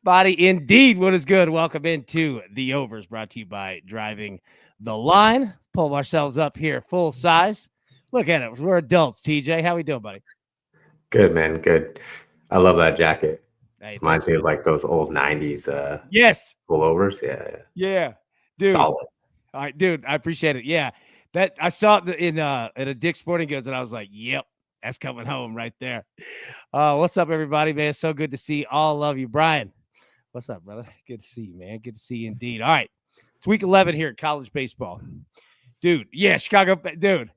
Spotty indeed. What is good? Welcome into the Overs, brought to you by Driving the Line. Let's pull ourselves up here, full size. Look at it. We're adults, TJ. How we doing, buddy? Good, man. Good. I love that jacket. Hey, Reminds me of like those old 90s yes. pullovers. Yeah. Yeah. Dude. Solid. All right, dude. I appreciate it. Yeah. That I saw it in at a Dick's Sporting Goods, and I was like, yep, that's coming home right there. What's up, everybody, man? So good to see all of you. Brian, what's up, brother? Good to see you, man. Good to see you indeed. All right. It's week 11 here at college baseball. Dude, yeah, Chicago, dude.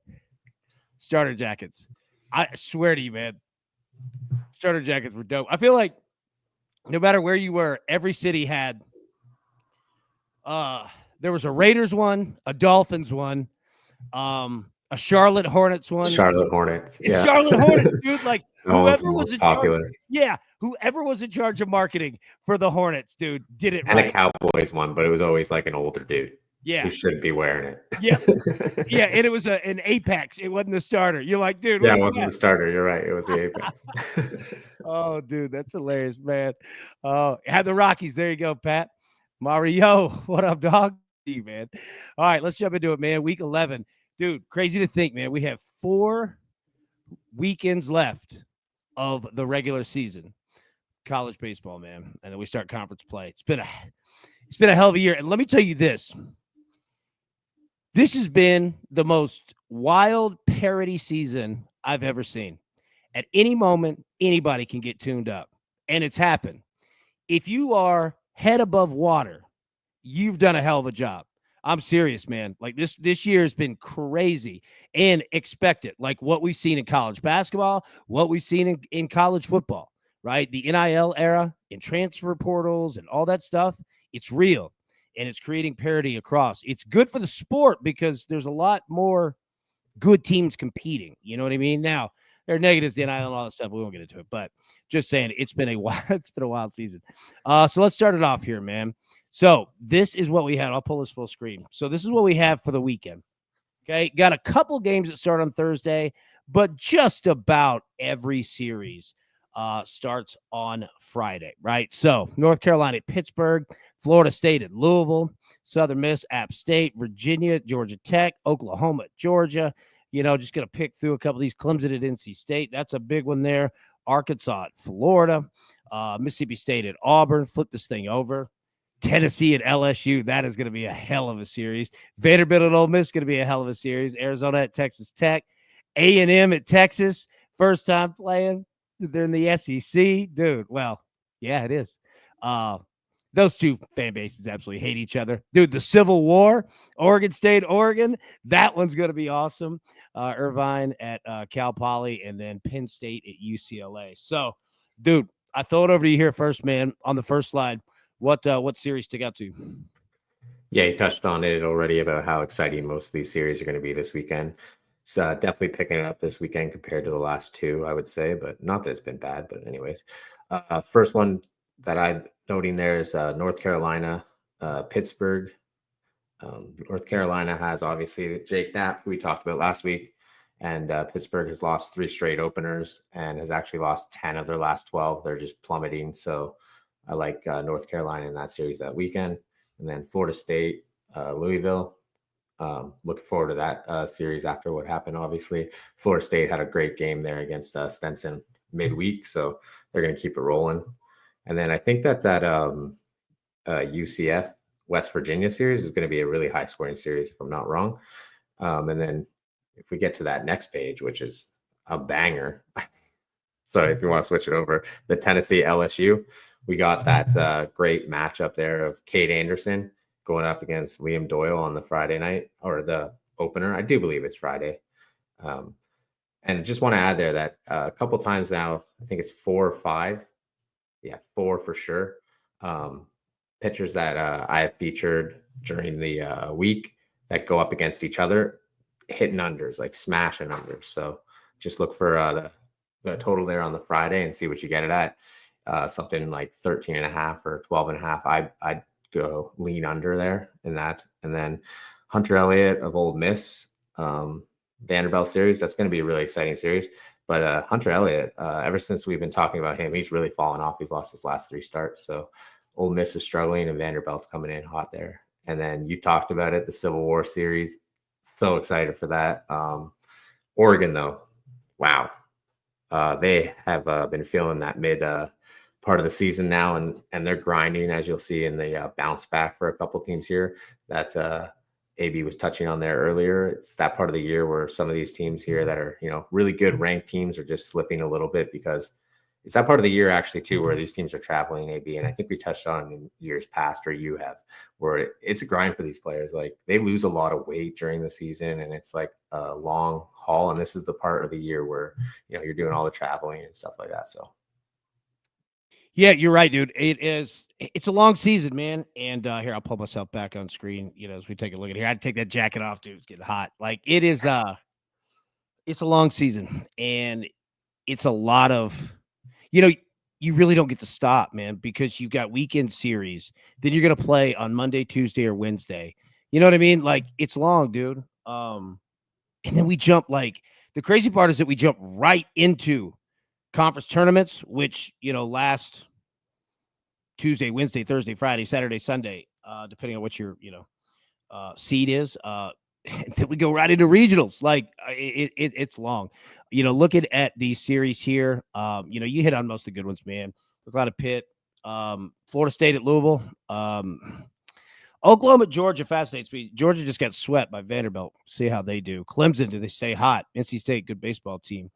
Starter jackets. I swear to you, man. Starter jackets were dope. I feel like no matter where you were, every city had there was a Raiders one, a Dolphins one, a Charlotte Hornets one. Charlotte Hornets. It's Charlotte Hornets, dude. Like whoever was popular. Whoever was in charge of marketing for the Hornets, dude, did it and right. A Cowboys one, but it was always like an older dude. Yeah. Who shouldn't be wearing it. Yeah. Yeah. And it was an Apex. It wasn't the starter. You're like, dude. Yeah, it wasn't the starter. You're right. It was the Apex. Oh, dude. That's hilarious, man. Oh, had the Rockies. There you go, Pat. Mario. What up, dog? Man. All right. Let's jump into it, man. Week 11. Dude, crazy to think, man. We have 4 weekends left of the regular season. College baseball, man. And then we start conference play. It's been a hell of a year. And let me tell you this. This has been the most wild parody season I've ever seen. At any moment, anybody can get tuned up. And it's happened. If you are head above water, you've done a hell of a job. I'm serious, man. Like this year has been crazy and expected. Like what we've seen in college basketball, what we've seen in college football, right? The NIL era and transfer portals and all that stuff, it's real. And it's creating parity across. It's good for the sport because there's a lot more good teams competing. You know what I mean? Now, there are negatives to NIL and all that stuff. We won't get into it. But just saying, it's been a wild season. So let's start it off here, man. So this is what we had. I'll pull this full screen. So this is what we have for the weekend. Okay, got a couple games that start on Thursday, but just about every series starts on Friday, right? So North Carolina at Pittsburgh, Florida State at Louisville, Southern Miss, App State, Virginia, Georgia Tech, Oklahoma at Georgia. You know, just going to pick through a couple of these. Clemson at NC State. That's a big one there. Arkansas at Florida, Mississippi State at Auburn. Flip this thing over. Tennessee at LSU. That is going to be a hell of a series. Vanderbilt at Ole Miss is going to be a hell of a series. Arizona at Texas Tech. A&M at Texas. First time playing. They're in the SEC. Dude, well, yeah, it is. Those two fan bases absolutely hate each other. Dude, the Civil War, Oregon State, Oregon, that one's going to be awesome. Irvine at Cal Poly, and then Penn State at UCLA. So, dude, I throw it over to you here first, man. On the first slide, what series stick out to you? Yeah, you touched on it already about how exciting most of these series are going to be this weekend. It's definitely picking it up this weekend compared to the last two, I would say, but not that it's been bad. But anyways, first one that I'm noting there is North Carolina, Pittsburgh. North Carolina has obviously Jake Knapp, who we talked about last week, and Pittsburgh has lost 3 straight openers and has actually lost 10 of their last 12. They're just plummeting. So I like North Carolina in that series that weekend. And then Florida State, Louisville. Looking forward to that series after what happened. Obviously, Florida State had a great game there against Stenson midweek, so they're going to keep it rolling. And then I think that UCF West Virginia series is going to be a really high scoring series, if I'm not wrong. And then if we get to that next page, which is a banger. Sorry, if you want to switch it over, the Tennessee LSU, we got that great matchup there of Cade Anderson going up against Liam Doyle on the Friday night, or the opener. I do believe it's Friday. And just want to add there that a couple times now, I think it's 4 or 5. Yeah, 4 for sure. Pitchers that I have featured during the week that go up against each other, hitting unders, like smashing unders. So just look for the total there on the Friday and see what you get it at. Something like 13.5 or 12.5. I'd go lean under there in that. And then Hunter Elliott of Ole Miss, Vanderbilt series. That's going to be a really exciting series. But Hunter Elliott, ever since we've been talking about him, he's really fallen off. He's lost his last 3 starts. So Ole Miss is struggling and Vanderbilt's coming in hot there. And then you talked about it, the Civil War series. So excited for that. Oregon, though, wow. They have been feeling that mid part of the season now, and they're grinding, as you'll see in the bounce back for a couple teams here that AB was touching on there earlier. It's that part of the year where some of these teams here that are, really good ranked teams are just slipping a little bit because it's that part of the year actually too where these teams are traveling AB. And I think we touched on in years past, or you have, where it's a grind for these players. Like they lose a lot of weight during the season and it's like a long haul. And this is the part of the year where, you're doing all the traveling and stuff like that. So Yeah, you're right, dude. It's a long season, man. And here, I'll pull myself back on screen, as we take a look at here. I had to take that jacket off, dude. It's getting hot. Like it's a long season and it's a lot of, you really don't get to stop, man, because you've got weekend series. Then you're going to play on Monday, Tuesday, or Wednesday. You know what I mean? Like it's long, dude. And then we jump the crazy part is that we jump right into conference tournaments, which, last Tuesday, Wednesday, Thursday, Friday, Saturday, Sunday, depending on what your, seed is. Then we go right into regionals. Like it's long. Looking at these series here, you hit on most of the good ones, man. Look out of Pitt, Florida State at Louisville, Oklahoma, Georgia fascinates me. Georgia just got swept by Vanderbilt. See how they do. Clemson, do they stay hot? NC State, good baseball team.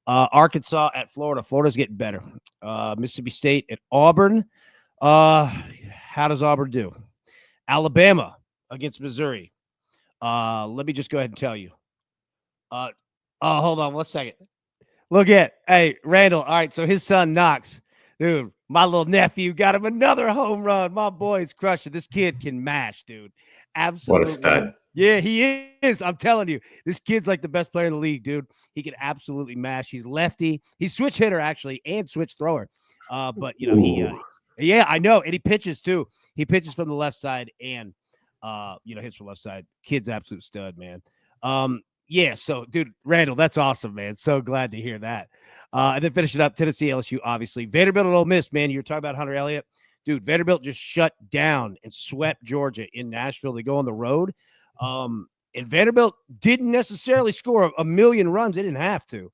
Arkansas at Florida. Florida's getting better. Mississippi State at Auburn. How does Auburn do? Alabama against Missouri. Let me just go ahead and tell you. Hold on 1 second. Look at, hey, Randall. All right, so his son Knox, dude, my little nephew got him another home run. My boy's crushing. This kid can mash, dude. Absolutely. what a stud. Yeah, he is. I'm telling you, this kid's like the best player in the league, dude. He can absolutely mash. He's lefty. He's switch hitter actually, and switch thrower. But yeah, I know, and he pitches too. He pitches from the left side and hits from left side. Kid's absolute stud, man. Yeah, so dude, Randall, that's awesome, man. So glad to hear that. And then finish it up, Tennessee, LSU, obviously. Vanderbilt and Ole Miss, man. You were talking about Hunter Elliott. Dude, Vanderbilt just shut down and swept Georgia in Nashville. They go on the road. And Vanderbilt didn't necessarily score a million runs. They didn't have to.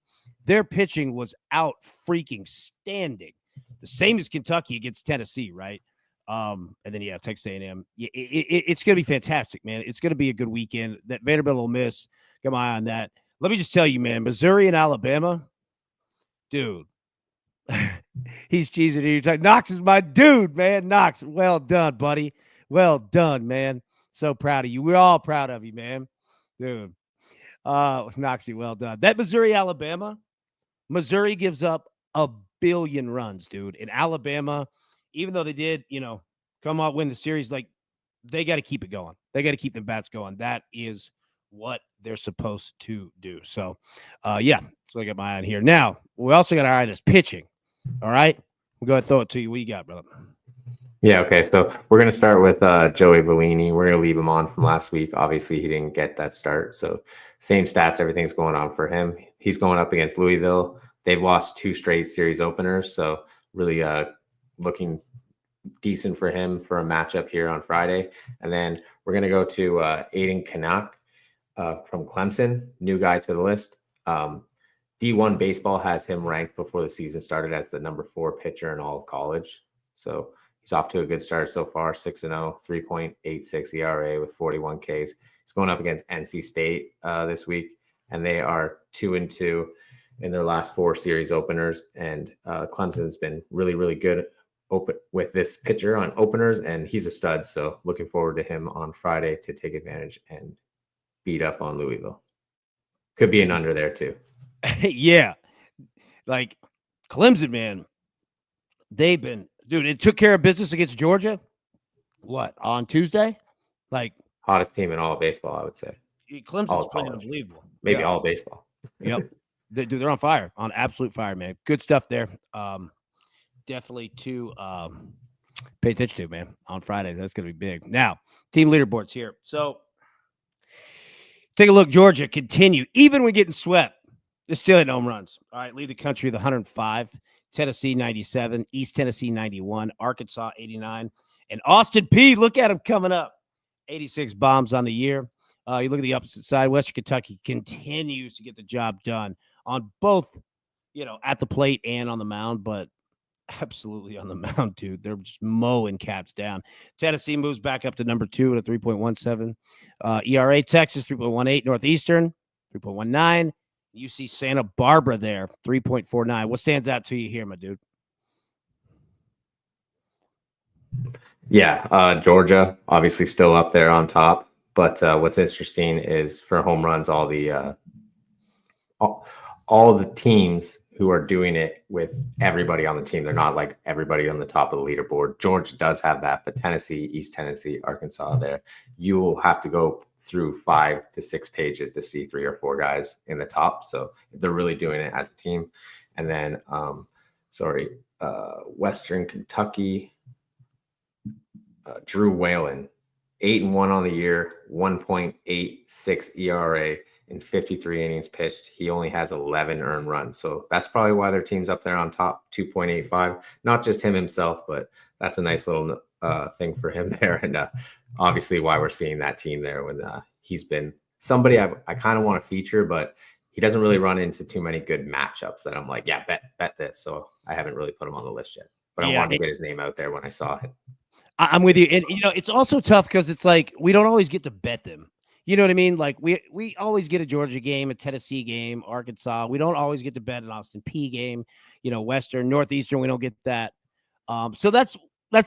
Their pitching was out freaking standing. The same as Kentucky against Tennessee, right? And then, Texas A&M. It's going to be fantastic, man. It's going to be a good weekend. That Vanderbilt will miss. Got my eye on that. Let me just tell you, man, Missouri and Alabama, dude, he's cheesing here. Knox is my dude, man. Knox, well done, buddy. Well done, man. So proud of you. We're all proud of you, man. Dude. Knoxy, well done. That Missouri-Alabama, Missouri gives up 1 billion runs, dude. In Alabama, even though they did, come out, win the series, like, they got to keep it going. They got to keep the bats going. That is what they're supposed to do. So, so I got my eye on here. Now, we also got our eye on this pitching. All right? We'll go ahead and throw it to you. What you got, brother? Yeah, okay. So we're going to start with Joey Vellini. We're going to leave him on from last week. Obviously, he didn't get that start. So same stats, everything's going on for him. He's going up against Louisville. They've lost 2 straight series openers. So really looking decent for him for a matchup here on Friday. And then we're going to go to Aiden Canuck from Clemson, new guy to the list. D1 Baseball has him ranked before the season started as the number 4 pitcher in all of college. So he's off to a good start so far, 6-0, 3.86 ERA with 41 Ks. He's going up against NC State this week, and they are 2-2 in their last 4 series openers. And Clemson's been really, really good with this pitcher on openers, and he's a stud. So looking forward to him on Friday to take advantage and beat up on Louisville. Could be an under there too. Yeah. Like Clemson, man, they've been, dude, it took care of business against Georgia. What, on Tuesday? Like, hottest team in all of baseball, I would say. Clemson's playing unbelievable. Maybe all baseball. Yep. They're on fire, on absolute fire, man. Good stuff there. Definitely to pay attention to, man, on Fridays. That's going to be big. Now, team leaderboards here. So take a look. Georgia continue. Even when getting swept, they're still hitting home runs. All right, lead the country with 105. Tennessee 97, East Tennessee 91, Arkansas 89, and Austin P. Look at him coming up, 86 bombs on the year. You look at the opposite side. Western Kentucky continues to get the job done on both, at the plate and on the mound, but absolutely on the mound, dude. They're just mowing cats down. Tennessee moves back up to number 2 at a 3.17 ERA. Texas 3.18. Northeastern 3.19. You see Santa Barbara there 3.49. What stands out to you here, my dude? Yeah, Georgia obviously still up there on top. But what's interesting is for home runs, all the teams who are doing it with everybody on the team. They're not like everybody on the top of the leaderboard. Georgia does have that, but Tennessee, East Tennessee, Arkansas there, you will have to go through 5 to 6 pages to see 3 or 4 guys in the top. So they're really doing it as a team. And then, Western Kentucky, Drew Whalen, 8-1 on the year, 1.86 ERA. In 53 innings pitched, he only has 11 earned runs. So that's probably why their team's up there on top, 2.85. Not just him himself, but that's a nice little thing for him there. And obviously why we're seeing that team there when he's been somebody I kind of want to feature, but he doesn't really run into too many good matchups that I'm like, yeah, bet this. So I haven't really put him on the list yet. But I wanted to get his name out there when I saw it. I'm with you. And, it's also tough because it's like we don't always get to bet them. You know what I mean? Like we always get a Georgia game, a Tennessee game, Arkansas. We don't always get to bet an Austin P game, Western, Northeastern. We don't get that. So that's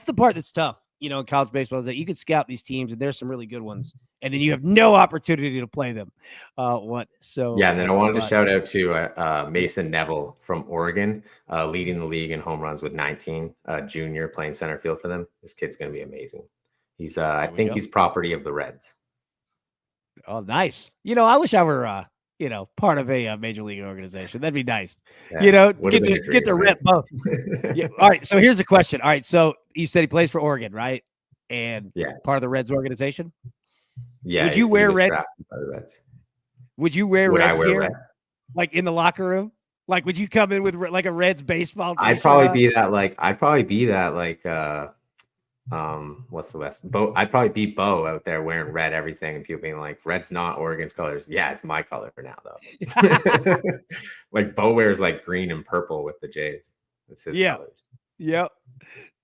the part that's tough, in college baseball, is that you can scout these teams and there's some really good ones, and then you have no opportunity to play them. Yeah, and then I wanted to shout out to Mason Neville from Oregon, leading the league in home runs with 19, junior playing center field for them. This kid's going to be amazing. He's I think he's property of the Reds. Oh, nice. I wish I were, part of a major league organization. That'd be nice. Yeah, get to rep both. Yeah. All right. So here's the question. All right. So you said he plays for Oregon, right? And part of the Reds organization. Yeah. Would you wear red? Would you wear Reds gear? Red? Like in the locker room? Like, would you come in with like a Reds baseball t-shirt? I'd probably be that what's the best? I'd probably be Bo out there wearing red everything, and people being like, "Red's not Oregon's colors." Yeah, it's my color for now, though. Like Bo wears like green and purple with the Jays. It's his colors. Yep,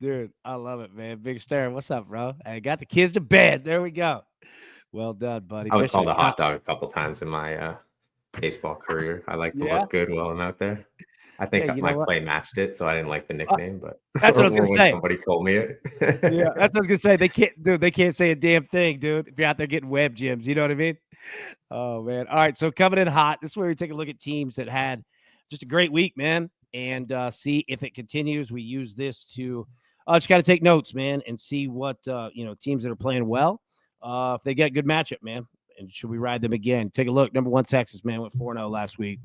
dude, I love it, man. Big Star, what's up, bro? I got the kids to bed. There we go. Well done, buddy. I was called a hot dog a couple times in my baseball career. I like to look good while I'm out there. I think my play matched it, so I didn't like the nickname, but that's what I was gonna say. Somebody told me it. Yeah, that's what I was gonna say. They can't say a damn thing, dude. If you're out there getting web gyms, you know what I mean? Oh man. All right. So coming in hot. This is where we take a look at teams that had just a great week, man, and see if it continues. We use this to just got to take notes, man, and see what teams that are playing well. If they get good matchup, man. And should we ride them again? Take a look. Number 1, Texas, man, went 4-0 last week.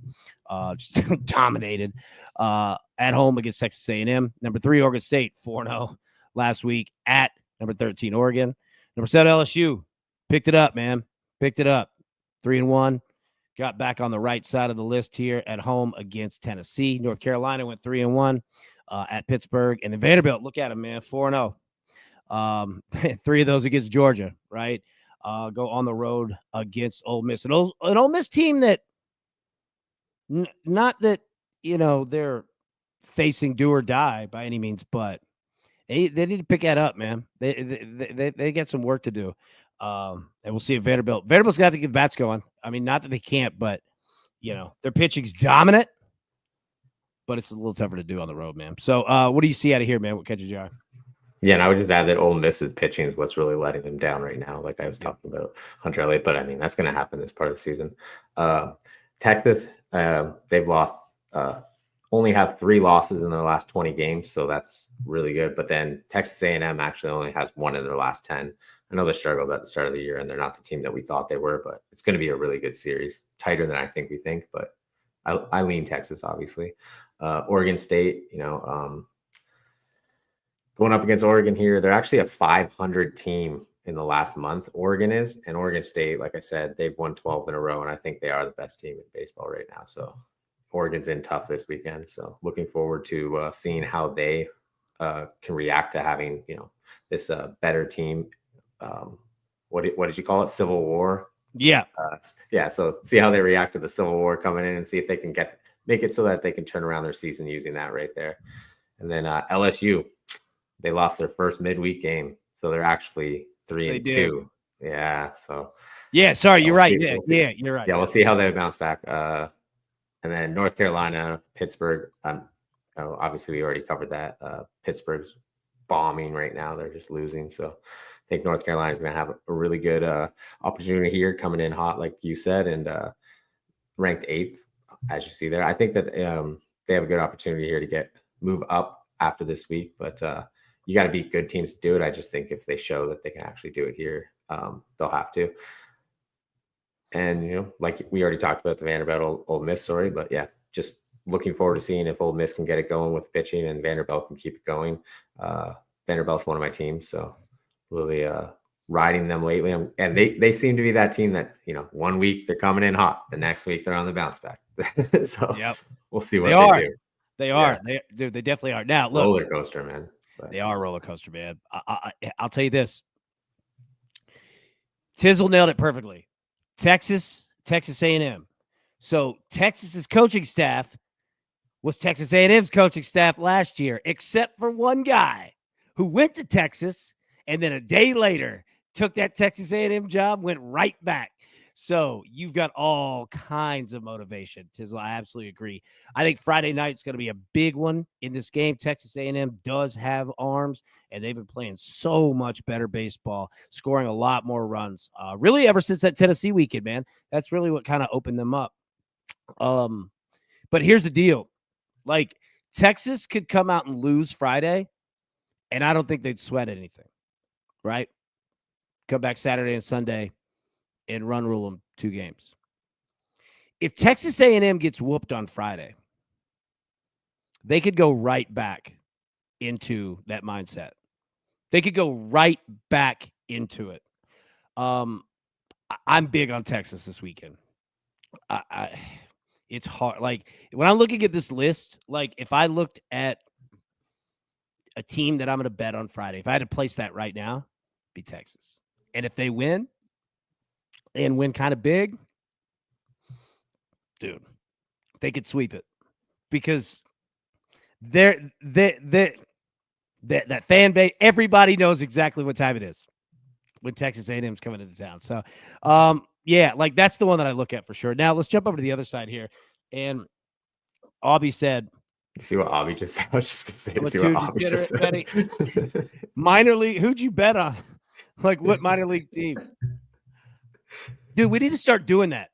Just dominated at home against Texas A&M. Number 3, Oregon State, 4-0 last week at number 13, Oregon. Number 7, LSU. Picked it up, man. Picked it up. 3-1. Got back on the right side of the list here at home against Tennessee. North Carolina went 3-1 at Pittsburgh. And then Vanderbilt, look at them, man, 4-0. 3 of those against Georgia, right? Go on the road against Ole Miss. An Ole Miss team that, not that, they're facing do or die by any means, but they need to pick that up, man. They got some work to do. And we'll see if Vanderbilt's going to have to get bats going. I mean, not that they can't, but, their pitching's dominant, but it's a little tougher to do on the road, man. So what do you see out of here, man? What catches your eye? Yeah, and I would just add that Ole Miss's pitching is what's really letting them down right now. Like I was talking about Hunter Elliott, but I mean, that's going to happen this part of the season. Texas, they've lost, only have 3 losses in their last 20 games, so that's really good. But then Texas A&M actually only has 1 in their last 10. I know they struggled at the start of the year, and they're not the team that we thought they were, but it's going to be a really good series, tighter than I think we think. But I lean Texas, obviously. Oregon State, going up against Oregon here, they're actually a 500 team in the last month. Oregon is, and Oregon State, like I said, they've won 12 in a row, and I think they are the best team in baseball right now. So Oregon's in tough this weekend, so looking forward to seeing how they can react to having this better team. Um, what did you call it? Civil War. Yeah. Yeah. So see how they react to the Civil War coming in, and see if they can make it so that they can turn around their season using that right there. And then LSU, they lost their first midweek game, so they're actually They did. 3-2. Yeah. So Yeah, sorry, you're we'll right. see. Yeah, We'll see. yeah, you're right. Yeah, Yeah. we'll see how they bounce back. And then North Carolina, Pittsburgh. Obviously, we already covered that. Pittsburgh's bombing right now; they're just losing. So, I think North Carolina's going to have a really good opportunity here, coming in hot, like you said, and ranked 8th, as you see there. I think that they have a good opportunity here to move up after this week, but you got to beat good teams to do it. I just think if they show that they can actually do it here, they'll have to. And like we already talked about the Vanderbilt Ole Miss story, but yeah, just looking forward to seeing if Ole Miss can get it going with pitching and Vanderbilt can keep it going. Vanderbilt's one of my teams, so really riding them lately, and they seem to be that team that 1 week they're coming in hot, the next week they're on the bounce back. So Yep. we'll see They what they are. do. They Yeah. are. They definitely are. Now, look, Roller coaster, man. But they are a roller coaster, man. I'll tell you this. Tizzle nailed it perfectly. Texas A&M. So Texas's coaching staff was Texas A&M's coaching staff last year, except for one guy who went to Texas and then a day later took that Texas A&M job, went right back. So you've got all kinds of motivation, Tizzle. I absolutely agree. I think Friday night's going to be a big one in this game. Texas A&M does have arms, and they've been playing so much better baseball, scoring a lot more runs. Really, ever since that Tennessee weekend, man. That's really what kind of opened them up. But here's the deal. Like, Texas could come out and lose Friday, and I don't think they'd sweat anything, right? Come back Saturday and Sunday and run rule them 2 games. If Texas A&M gets whooped on Friday, they could go right back into that mindset. They could go right back into it. I'm big on Texas this weekend. It's hard. Like, when I'm looking at this list, like, if I looked at a team that I'm going to bet on Friday, if I had to place that right now, it'd be Texas. And if they win and win kind of big, dude, they could sweep it, because that fan base, everybody knows exactly what time it is when Texas A&M's coming into town. So, yeah, like, that's the one that I look at for sure. Now let's jump over to the other side here. And Aubie said, you see what Aubie just said? I was just going I'm to a say, see what too Aubie just degenerate said. minor league. Who'd you bet on? Like, what minor league team? Dude, we need to start doing that.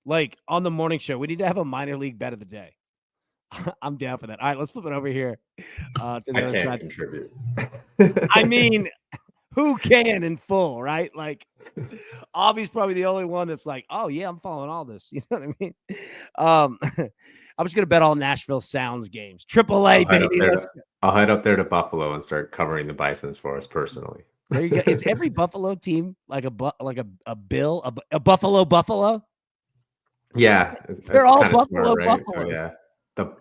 Like, on the morning show, we need to have a minor league bet of the day. I'm down for that. All right, let's flip it over here to the I other can't side. contribute. I mean, who can in full, right? Like, Aubie's probably the only one that's like, oh, yeah, I'm following all this. You know what I mean? I'm just going to bet all Nashville Sounds games. AAA, baby. I'll head up there to Buffalo and start covering the Bisons for us personally. There you go. Is every Buffalo team like a Bill, a Buffalo? Yeah, They're all kind of Buffalo smart, right? So Buffaloes. yeah,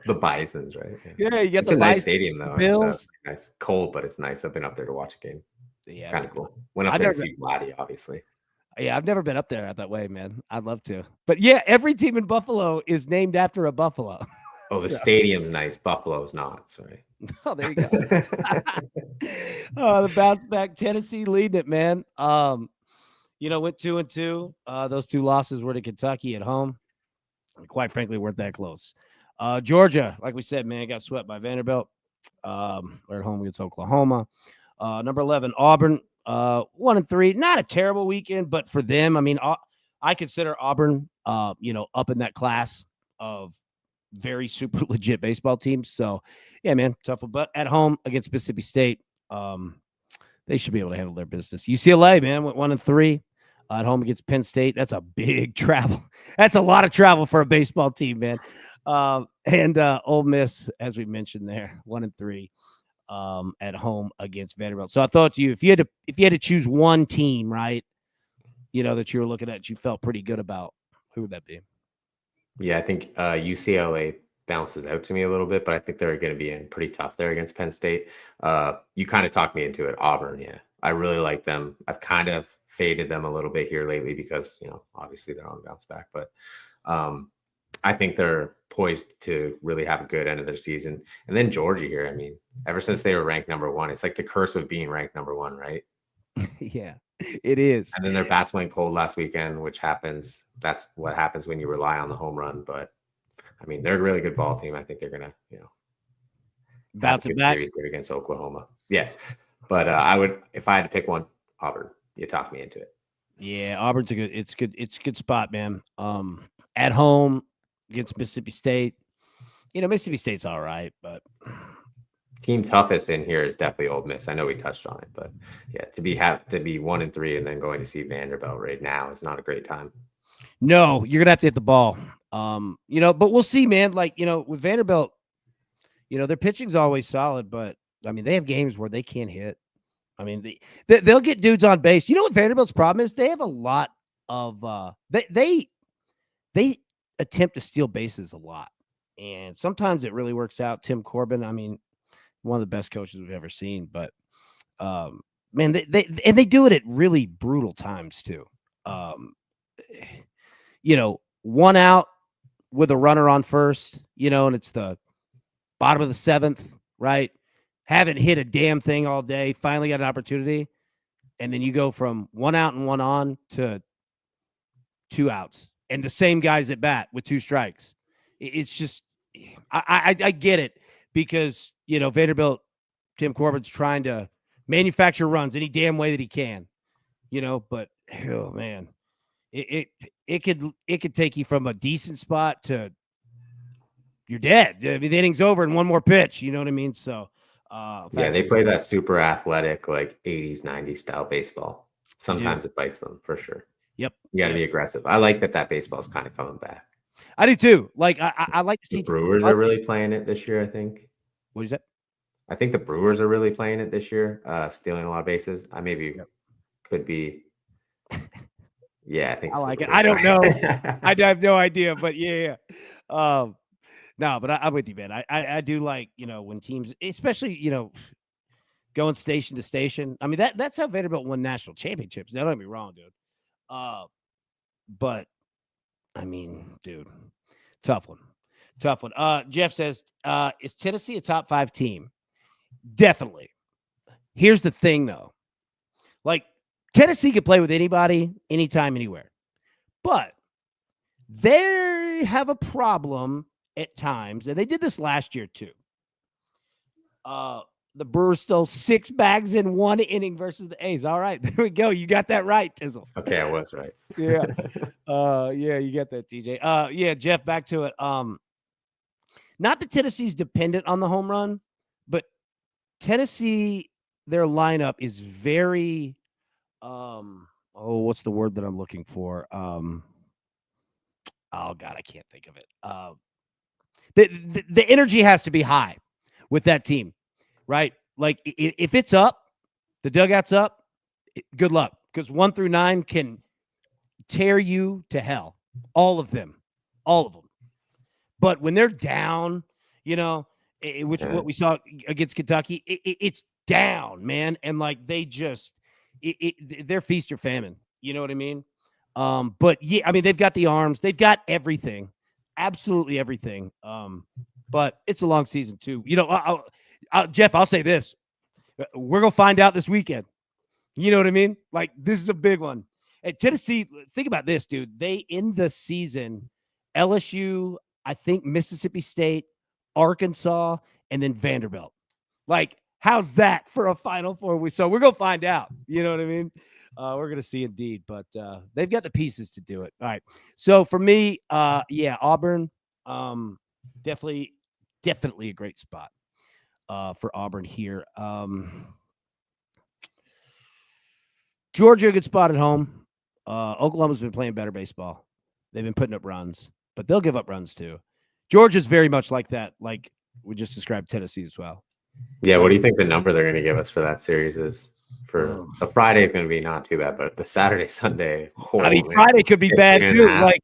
the Bisons, right? Yeah, you got It's the a nice Bison, stadium though. Bills. It's cold, but it's nice. I've been up there to watch a game. Yeah, Kind of cool. Went up I've there never to see Vladdy, obviously. Yeah, I've never been up there that way, man. I'd love to. But yeah, every team in Buffalo is named after a buffalo. Oh, the stadium's nice. Buffalo's not. Sorry. Oh, there you go. The bounce back, Tennessee leading it, man. Went 2-2. Those 2 losses were to Kentucky at home. And quite frankly, weren't that close. Georgia, like we said, man, got swept by Vanderbilt. We're at home against Oklahoma. Number 11, Auburn, 1-3. Not a terrible weekend, but for them, I mean, I consider Auburn, up in that class of very super legit baseball teams. So, yeah, man, tough. But at home against Mississippi State, they should be able to handle their business. UCLA, man, went 1-3 at home against Penn State. That's a big travel. That's a lot of travel for a baseball team, man. And Ole Miss, as we mentioned there, 1-3 at home against Vanderbilt. So I thought to you, if you had to choose one team, right, that you were looking at, you felt pretty good about, who would that be? Yeah, I think UCLA bounces out to me a little bit, but I think they're going to be in pretty tough there against Penn State. You kind of talked me into it. Auburn, yeah, I really like them. I've kind of faded them a little bit here lately because obviously they're on bounce back, but um, I think they're poised to really have a good end of their season. And then Georgia here, I mean, ever since they were ranked number one, it's like the curse of being ranked number one, right? Yeah, it is. And then their bats went cold last weekend, which happens. That's what happens when you rely on the home run. But I mean, they're a really good ball team. I think they're gonna, have a Bouncing good back. series here against Oklahoma. Yeah, but I would, if I had to pick one, Auburn. You talked me into it. Yeah, Auburn's a good. It's good. It's a good spot, man. At home against Mississippi State. Mississippi State's all right, but Team toughest in here is definitely Ole Miss. I know we touched on it, but yeah, to be 1-3 and then going to see Vanderbilt right now is not a great time. no, you're gonna have to hit the ball. But we'll see, man. Like, with Vanderbilt, their pitching's always solid, but I mean, they have games where they can't hit. I mean, they'll get dudes on base. You know what Vanderbilt's problem is? They have a lot of they attempt to steal bases a lot, and sometimes it really works out. Tim Corbin, I mean, one of the best coaches we've ever seen, but man, they do it at really brutal times too. Um, one out with a runner on first, and it's the bottom of the seventh, right? Haven't hit a damn thing all day. Finally got an opportunity. And then you go from 1 out and 1 on to 2 outs. And the same guys at bat with 2 strikes. It's just, I get it because, Vanderbilt, Tim Corbin's trying to manufacture runs any damn way that he can, but, oh, man, it could take you from a decent spot to you're dead. I mean, the inning's over and one more pitch. You know what I mean? So, yeah, they play that super athletic, like 80s, 90s style baseball. Sometimes it bites them for sure. Yep. You got to be aggressive. I like that baseball is kind of coming back. I do too. Like, I like to see the Brewers are really playing it this year, I think. What is that? I think the Brewers are really playing it this year, stealing a lot of bases. I maybe could be. Yeah, I think I so. like it. I don't know. I have no idea, but yeah. No, but I'm with you, man. I do like, when teams, especially, going station to station. I mean, that's how Vanderbilt won national championships. Now, don't get me wrong, dude. But I mean, dude, tough one. Jeff says, is Tennessee a top 5 team? Definitely. Here's the thing, though. Like, Tennessee could play with anybody, anytime, anywhere. But they have a problem at times, and they did this last year too. The Brewers stole 6 bags in 1 inning versus the A's. All right, there we go. You got that right, Tizzle. Okay, I was right. Yeah. Yeah, you got that, TJ. Yeah, Jeff, back to it. Not that Tennessee's dependent on the home run, but Tennessee, their lineup is very what's the word that I'm looking for? Oh God, I can't think of it. The energy has to be high with that team, right? Like if it's up, the dugout's up, good luck, because 1 through 9 can tear you to hell. All of them. But when they're down, what we saw against Kentucky, it's down, man, and like they just they're feast or famine. You know what I mean? But yeah, I mean, they've got the arms, they've got everything, absolutely everything. But it's a long season too. Jeff, I'll say this: we're gonna find out this weekend. You know what I mean? Like, this is a big one. At Tennessee, think about this, dude. They end the season, LSU, I think Mississippi State, Arkansas, and then Vanderbilt. Like, how's that for a Final Four? So we're gonna find out. You know what I mean? We're gonna see indeed, but they've got the pieces to do it. All right. So for me, yeah, Auburn, definitely a great spot for Auburn here. Georgia, a good spot at home. Oklahoma's been playing better baseball. They've been putting up runs, but they'll give up runs too. Georgia's very much like that, like we just described Tennessee as well. Yeah, what do you think the number they're going to give us for that series is? For the Friday is going to be not too bad, but the Saturday, Sunday. I mean, Friday could be bad too. Like,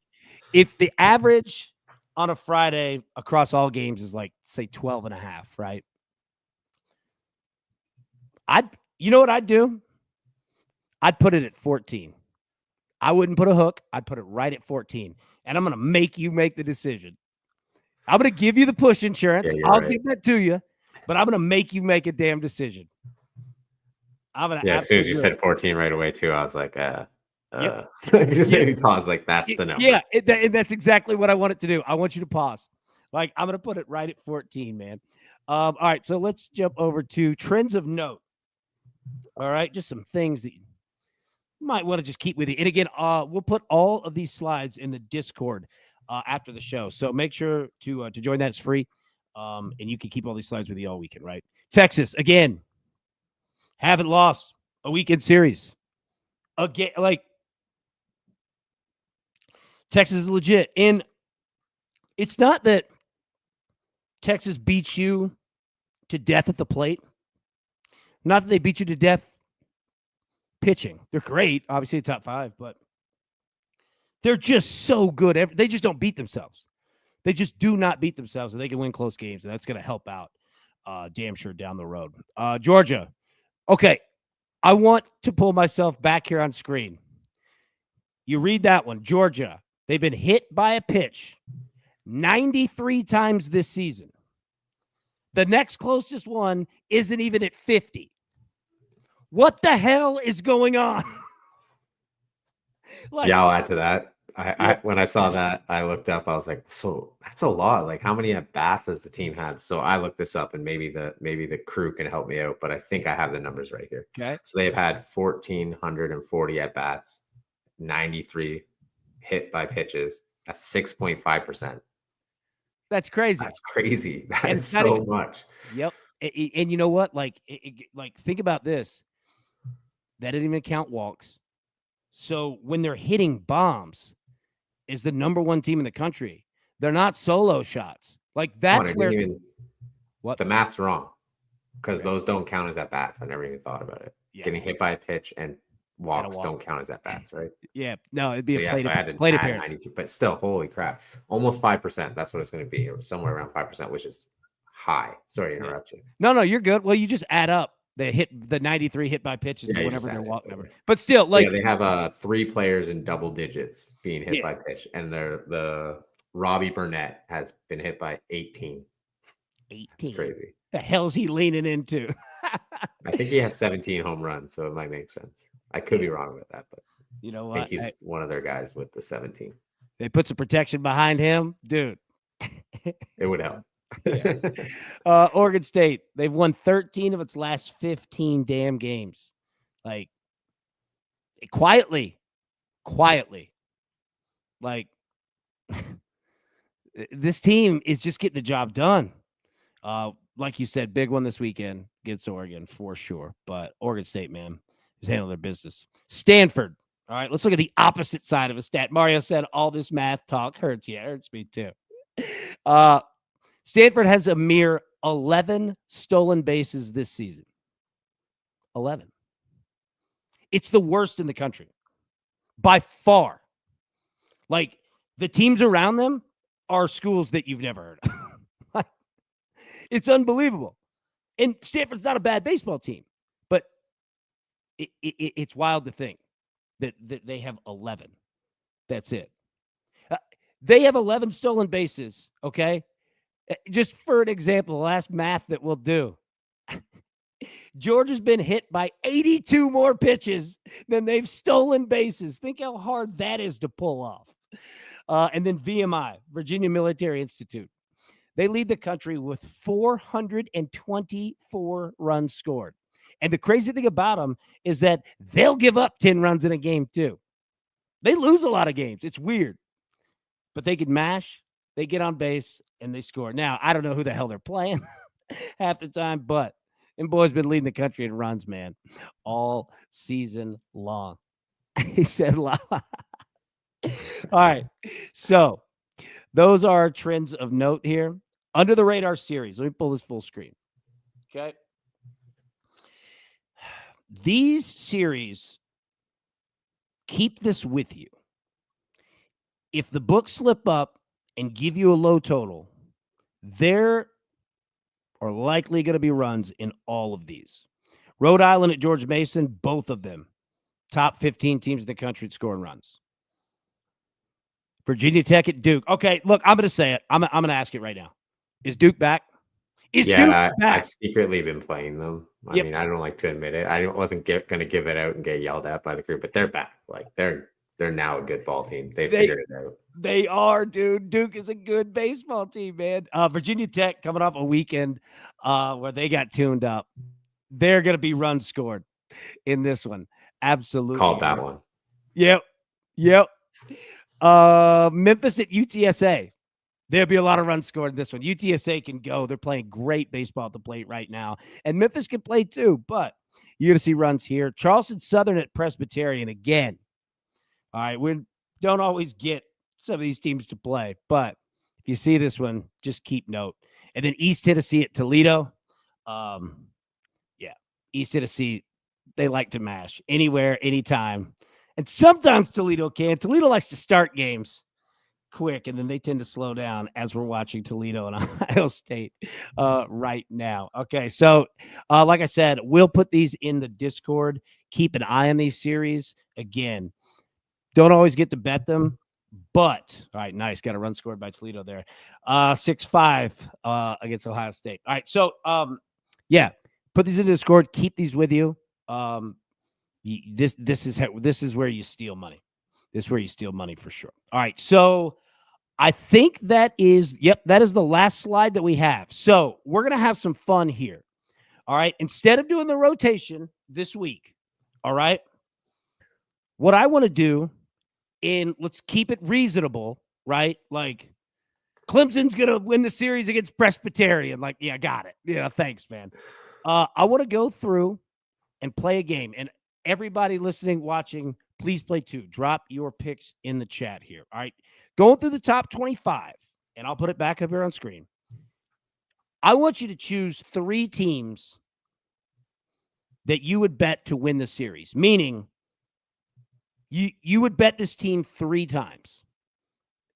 if the average on a Friday across all games is like, say, 12 and a half, right? You know what I'd do? I'd put it at 14. I wouldn't put a hook. I'd put it right at 14. And I'm going to make you make the decision. I'm going to give you the push insurance. Yeah, you're I'll right. give that to you, but I'm going to make you make a damn decision. I'm going to Yeah, as soon as absolutely you do it. said 14 right away, too, I was like, Yep. you just Yep. made me pause. Like, that's the number. Yeah, and that's exactly what I want it to do. I want you to pause. Like, I'm going to put it right at 14, man. All right, so let's jump over to trends of note. All right, just some things that you might want to just keep with you. And again, we'll put all of these slides in the Discord after the show. So make sure to join that. It's free. And you can keep all these slides with you all weekend, right? Texas, again, haven't lost a weekend series. Again, like, Texas is legit. And it's not that Texas beats you to death at the plate. Not that they beat you to death pitching. They're great, obviously top 5, but they're just so good. They just don't beat themselves. They just do not beat themselves, and they can win close games, and that's going to help out damn sure down the road. Georgia. Okay, I want to pull myself back here on screen. You read that one. Georgia, they've been hit by a pitch 93 times this season. The next closest one isn't even at 50. What the hell is going on? Like, yeah, I'll add to that. When I saw that, I looked up. I was like, so that's a lot. Like, how many at bats has the team had? So I looked this up, and maybe the crew can help me out. But I think I have the numbers right here. Okay. So they've had 1,440 at bats, 93 hit by pitches. That's 6.5%. That's crazy. That's crazy. That is so much. Yep. And you know what? Like, think about this. That didn't even count walks. So when they're hitting bombs, is the number 1 team in the country. They're not solo shots. Like, that's where what the math's wrong, because those don't count as at bats. I never even thought about it. Yeah. Getting hit by a pitch and walks don't count as at bats, right? Yeah, no, it'd be a plate appearance. But still, holy crap, almost 5%. That's what it's going to be, or somewhere around 5%, which is high. Sorry to interrupt you. No, you're good. Well, you just add up the 93 hit by pitches, whatever their walk number. But still, like, they have 3 players in double digits being hit by pitch, and the Robbie Burnett has been hit by 18. 18. That's crazy. The hell's he leaning into? I think he has 17 home runs, so it might make sense. I could be wrong with that, but you know what? I think he's one of their guys with the 17. They put some protection behind him, dude. It would help. Oregon State, they've won 13 of its last 15 damn games. Like, quietly. Like, this team is just getting the job done. Like you said, big one this weekend against Oregon for sure. But Oregon State, man, is handling their business. Stanford. All right, let's look at the opposite side of a stat. Mario said all this math talk hurts. Yeah, it hurts me too. Stanford has a mere 11 stolen bases this season. 11. It's the worst in the country by far. Like, the teams around them are schools that you've never heard of. It's unbelievable. And Stanford's not a bad baseball team, but it's wild to think that they have 11. That's it. They have 11 stolen bases, okay? Just for an example, the last math that we'll do. Georgia's been hit by 82 more pitches than they've stolen bases. Think how hard that is to pull off. And then VMI, Virginia Military Institute. They lead the country with 424 runs scored. And the crazy thing about them is that they'll give up 10 runs in a game too. They lose a lot of games. It's weird. But they can mash, they get on base, and they score. Now, I don't know who the hell they're playing half the time, but them boys been leading the country in runs, man, all season long. He said, all right. So those are trends of note here. Under the radar series. Let me pull this full screen. Okay. These series, keep this with you. If the books slip up and give you a low total, there are likely going to be runs in all of these. Rhode Island at George Mason, both of them top 15 teams in the country at scoring runs. Virginia Tech at Duke. Okay, look, I'm going to say it. I'm going to ask it right now. Is Duke back? Is Duke Yeah, I've back? secretly been playing them. I Yep. mean, I don't like to admit it. I wasn't going to give it out and get yelled at by the crew, but they're back. Like they're now a good ball team. They They figured it out. they are, dude. Duke is a good baseball team, man. Virginia Tech coming off a weekend where they got tuned up. They're going to be runs scored in this one. Absolutely. Called that one. Yep. Yep. Memphis at UTSA. There'll be a lot of runs scored in this one. UTSA can go. They're playing great baseball at the plate right now. And Memphis can play too, but you're going to see runs here. Charleston Southern at Presbyterian again. All right. We don't always get some of these teams to play, but if you see this one, just keep note. And then East Tennessee at Toledo. Yeah. East Tennessee, they like to mash anywhere, anytime. And sometimes Toledo can. Toledo likes to start games quick, and then they tend to slow down as we're watching Toledo and Ohio State right now. Okay, so like I said, we'll put these in the Discord. Keep an eye on these series. Again, don't always get to bet them, but all right, nice. Got a run scored by Toledo there. 6-5 against Ohio State. All right, so yeah, put these in the Discord. Keep these with you. This is where you steal money. This is where you steal money for sure. All right. So I think that is the last slide that we have. So we're going to have some fun here. All right. Instead of doing the rotation this week, all right, what I want to do, and let's keep it reasonable, right? Like Clemson's going to win the series against Presbyterian. Like, yeah, got it. Yeah, thanks, man. I want to go through and play a game. And everybody listening, watching, please play too. Drop your picks in the chat here. All right. Going through the top 25, and I'll put it back up here on screen. I want you to choose 3 teams that you would bet to win the series, meaning you would bet this team 3 times,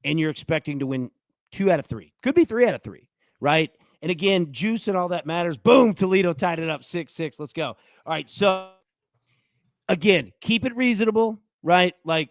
and you're expecting to win 2 out of 3. Could be 3 out of 3, right? And again, juice and all that matters. Boom, Toledo tied it up 6-6. Let's go. All right, so again, keep it reasonable, right? Like,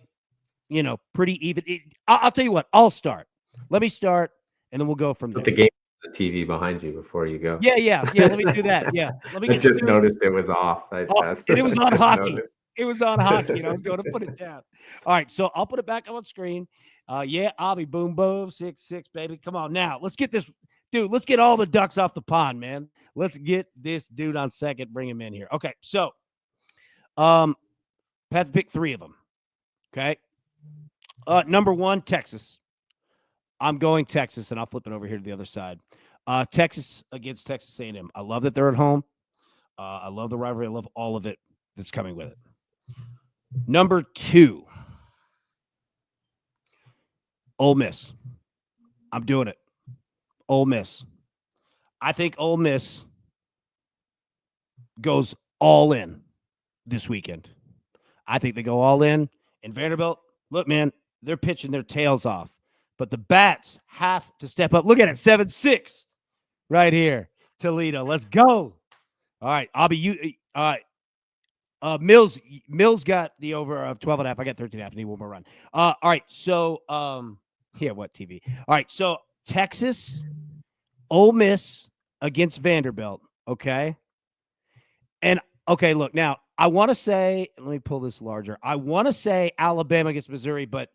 pretty even. I'll tell you what, I'll start. Let me start, and then we'll go from there. Put the game on the TV behind you before you go. Yeah. Let me do that. Yeah. Let me I get just noticed it was off. and it was on hockey. It was on hockey, and I was going to put it down. All right, so I'll put it back on screen. I'll be boom, 6-6, baby. Come on now. Let's get this. Dude, let's get all the ducks off the pond, man. Let's get this dude on second. Bring him in here. Okay, so have to pick 3 of them. Okay. Number 1, Texas. I'm going Texas, and I'll flip it over here to the other side. Texas against Texas A&M. I love that they're at home. I love the rivalry. I love all of it that's coming with it. Number 2, Ole Miss. I'm doing it. Ole Miss. I think Ole Miss goes all in this weekend. I think they go all in. And Vanderbilt, look, man, they're pitching their tails off. But the Bats have to step up. Look at it, 7-6 right here. Toledo, let's go. All right, I'll be you. All right. Mills got the over of 12.5. I got 13.5. I need one more run. All right, so what TV? All right, so Texas, Ole Miss against Vanderbilt. Okay, and okay, look now. I want to say, let me pull this larger. I want to say Alabama against Missouri, but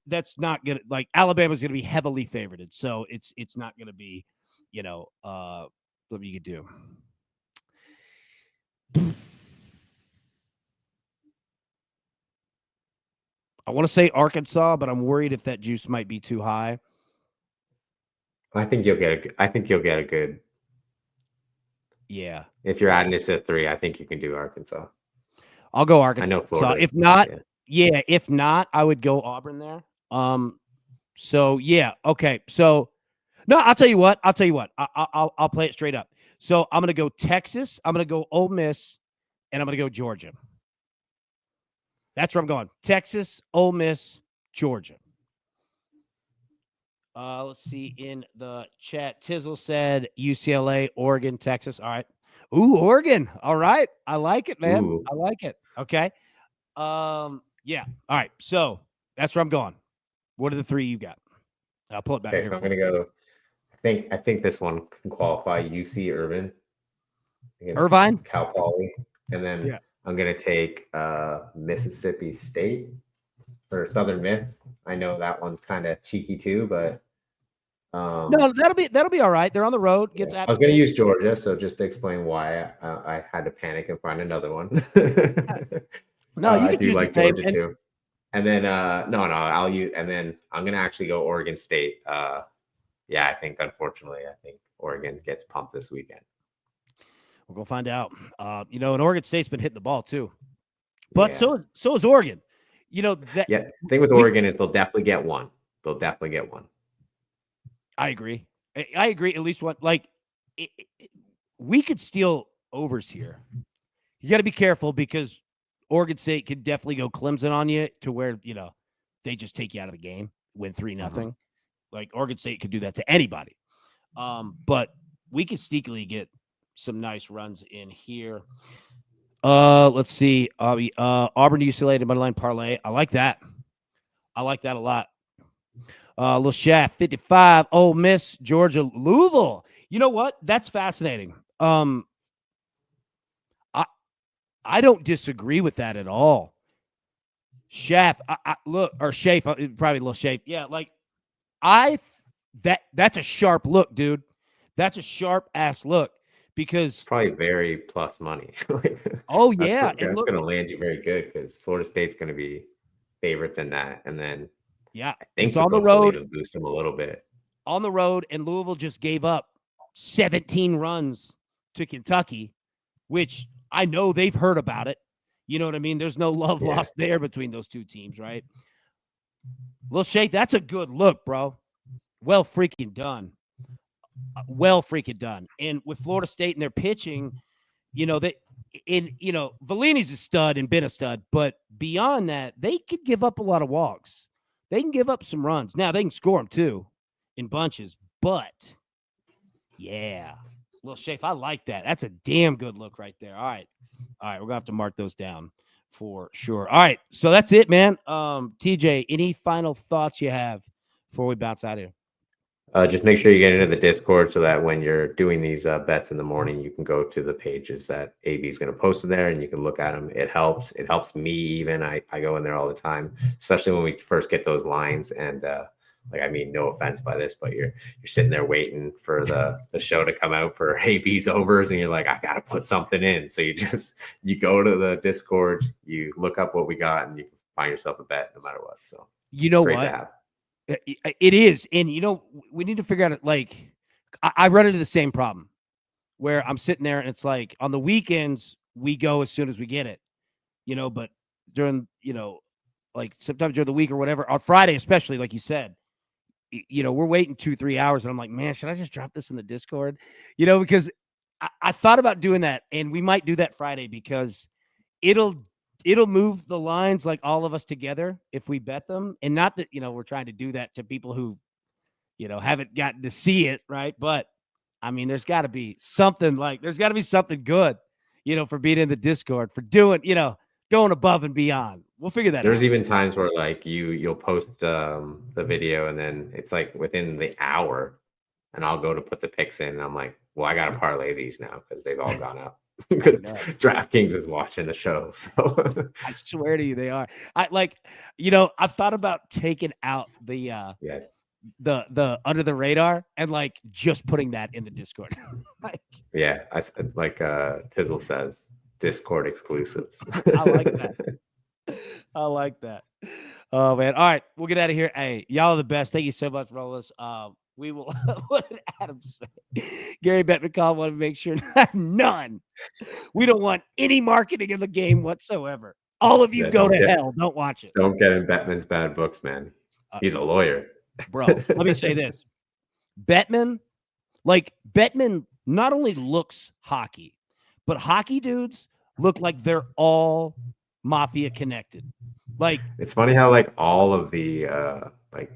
that's not gonna, like, Alabama's gonna be heavily favored, so it's not gonna be, what you could do. I want to say Arkansas, but I'm worried if that juice might be too high. I think you'll get a good. Yeah. If you're adding it to 3, I think you can do Arkansas. I'll go Arkansas. I know Florida. If not, if not, I would go Auburn there. So yeah, okay. So no, I'll tell you what. I'll play it straight up. So I'm gonna go Texas. I'm gonna go Ole Miss, and I'm gonna go Georgia. That's where I'm going. Texas, Ole Miss, Georgia. Let's see in the chat. Tizzle said UCLA, Oregon, Texas. All right. Ooh, Oregon. All right. I like it, man. Ooh. I like it. Okay. Yeah. All right. So that's where I'm going. What are the three you got? I'll pull it back Okay, here so I'm for you. gonna go. I think this one can qualify. UC Irvine against Irvine. Cal Poly, and then Yeah. I'm gonna take Mississippi State or Southern Miss. I know that one's kind of cheeky too, but No, that'll be all right. They're on the road. yeah, Gets I App was gonna State. use Georgia, so just to explain why I had to panic and find another one. No, you I could do use the like same. Georgia And too. And then no, I'll use, and then I'm gonna actually go Oregon State. Yeah, I think unfortunately, I think Oregon gets pumped this weekend. we're gonna find out. And Oregon State's been hitting the ball too, but Yeah, so is Oregon. That yeah. Thing with we. Oregon is they'll definitely get one. They'll definitely get one. I agree. I agree. At least one. Like we could steal overs here. You got to be careful because Oregon State could definitely go Clemson on you to where they just take you out of the game, win 3-0. Like Oregon State could do that to anybody. But we could sneakily get some nice runs in here. Let's see. Auburn UCLA to moneyline parlay. I like that. I like that a lot. Little Shaft 55. Ole Miss, Georgia, Louisville. You know what? That's fascinating. I don't disagree with that at all. Shaft, look, or Shafe, probably a little Shafe. Yeah, like that's a sharp look, dude. That's a sharp ass look because Probably very plus money. Like, oh yeah, and that's look, going to land you very good because Florida State's going to be favorites in that, and then yeah, I it's think the on the books will road, even boost them a little bit. and Louisville just gave up 17 runs to Kentucky, which I know they've heard about it. You know what I mean? There's no love Yeah, lost there between those two teams, right? Lil Shake, that's a good look, bro. Well freaking done. Well freaking done. And with Florida State and their pitching, Valini's a stud and been a stud, but beyond that, they could give up a lot of walks. They can give up some runs. Now they can score them too in bunches, but yeah, Lil Shafe, I like that. That's a damn good look right there. All right, we're gonna have to mark those down for sure. All right, so that's it, man. TJ, any final thoughts you have before we bounce out of here? just make sure you get into the Discord so that when you're doing these bets in the morning, you can go to the pages that AB is going to post in there and you can look at them. It helps. It helps me even. I go in there all the time, especially when we first get those lines. And like, I mean, no offense by this, but you're sitting there waiting for the show to come out for AB's overs, and you're like, I got to put something in. So you go to the Discord, you look up what we got, and you can find yourself a bet no matter what. So You it's know great to what? have. It is. And, we need to figure out, like, I run into the same problem where I'm sitting there and it's like on the weekends, we go as soon as we get it, but during, like sometimes during the week or whatever, on Friday, especially, like you said, we're waiting 2-3 hours. And I'm like, man, should I just drop this in the Discord? Because I thought about doing that, and we might do that Friday because it'll move the lines like all of us together if we bet them. And not that, we're trying to do that to people who, haven't gotten to see it, right? But I mean, there's got to be something good, for being in the Discord, for doing, going above and beyond. We'll figure that There's out. even times where like you'll post the video and then it's like within the hour, and I'll go to put the picks in and I'm like, well, I gotta parlay these now because they've all gone up because DraftKings is watching the show. So I swear to you, they are. I've thought about taking out the yeah, the under the radar and like just putting that in the Discord. Like, yeah. Like Tizzle says, Discord exclusives. I like that. I like that. Oh man. All right, we'll get out of here. Hey, y'all are the best. Thank you so much, Rollers. We will what did Adam say? Gary Bettman called want to make sure none. We don't want any marketing in the game whatsoever. All of you go to hell. Don't watch it. Don't get in Bettman's bad books, man. He's a lawyer. Bro, let me say this. Bettman not only looks hockey, but hockey dudes look like they're all mafia connected. Like, it's funny how like all of the like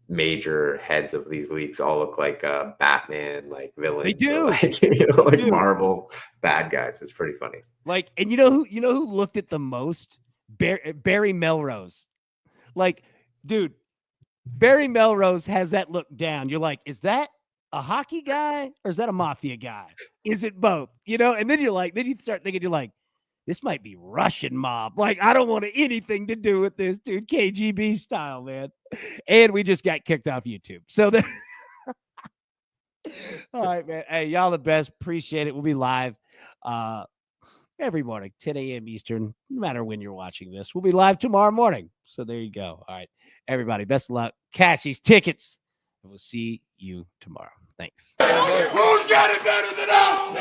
major heads of these leagues all look like Batman, like villains, do. or like like do. Marvel bad guys. It's pretty funny. Like, and you know who looked at the most? Barry Melrose. Like, dude, Barry Melrose has that look down. You're like, is that a hockey guy or is that a mafia guy? Is it both? And then then you start thinking, you're like, this might be Russian mob. Like, I don't want anything to do with this, dude. KGB style, man. And we just got kicked off YouTube. So all right, man. Hey, y'all the best. Appreciate it. We'll be live every morning, 10 a.m. Eastern, no matter when you're watching this. We'll be live tomorrow morning. So there you go. All right, everybody, best of luck. Cash these tickets, and we'll see you tomorrow. Thanks. Who's got it better than us?